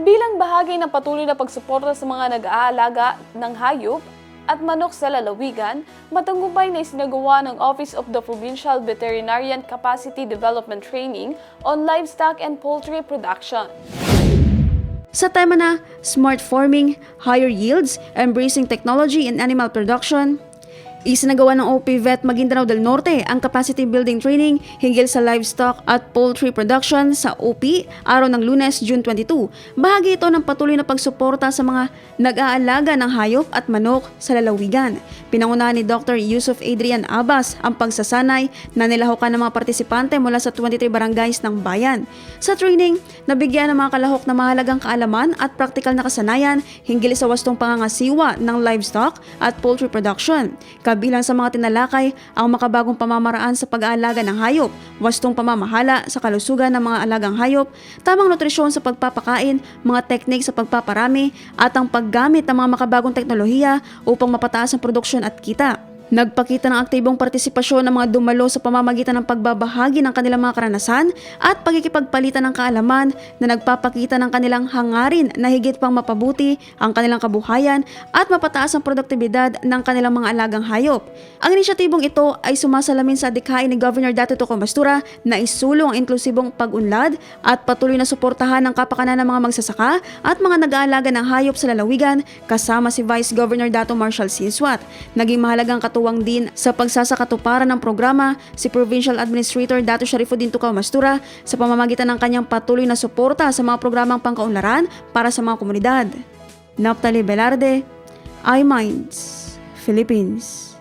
Bilang bahagi ng patuloy na pagsuporta sa mga nag-aalaga ng hayop at manok sa lalawigan, matagumpay na isinagawa ng Office of the Provincial Veterinarian Capacity Development Training on Livestock and Poultry Production. Sa tema na Smart Farming, Higher Yields, Embracing Technology in Animal Production, isinagawa ng OPVET Maguindanao del Norte ang capacity building training hinggil sa livestock at poultry production sa OP araw ng Lunes, June 22. Bahagi ito ng patuloy na pagsuporta sa mga nag-aalaga ng hayop at manok sa lalawigan. Pinangunahan ni Dr. Yusuf Adrian Abbas ang pagsasanay na nilahukan ng mga partisipante mula sa 23 barangays ng bayan. Sa training, nabigyan ng mga kalahok na mahalagang kaalaman at praktikal na kasanayan hinggil sa wastong pangangasiwa ng livestock at poultry production. Kabilang sa mga tinalakay ang makabagong pamamaraan sa pag-aalaga ng hayop, wastong pamamahala sa kalusugan ng mga alagang hayop, tamang nutrisyon sa pagpapakain, mga teknik sa pagpaparami, at ang paggamit ng mga makabagong teknolohiya upang mapataas ang produksyon at kita. Nagpakita ng aktibong partisipasyon ng mga dumalo sa pamamagitan ng pagbabahagi ng kanilang mga karanasan at pagkikipagpalitan ng kaalaman na nagpapakita ng kanilang hangarin na higit pang mapabuti ang kanilang kabuhayan at mapataas ang produktibidad ng kanilang mga alagang hayop. Ang inisyatibong ito ay sumasalamin sa adhikain ni Governor Dato Toco Mastura na isulong ang inklusibong pag-unlad at patuloy na suportahan ng kapakanan ng mga magsasaka at mga nag-aalaga ng hayop sa lalawigan kasama si Vice Governor Dato Marshall Sinswat. Naging mahalagang katuwang din sa pagsasakatuparan ng programa si Provincial Administrator Dato Sharifuddin Tukaw Mastura sa pamamagitan ng kanyang patuloy na suporta sa mga programang pangkaunlaran para sa mga komunidad. Naphtali Velarde, iMinds, Philippines.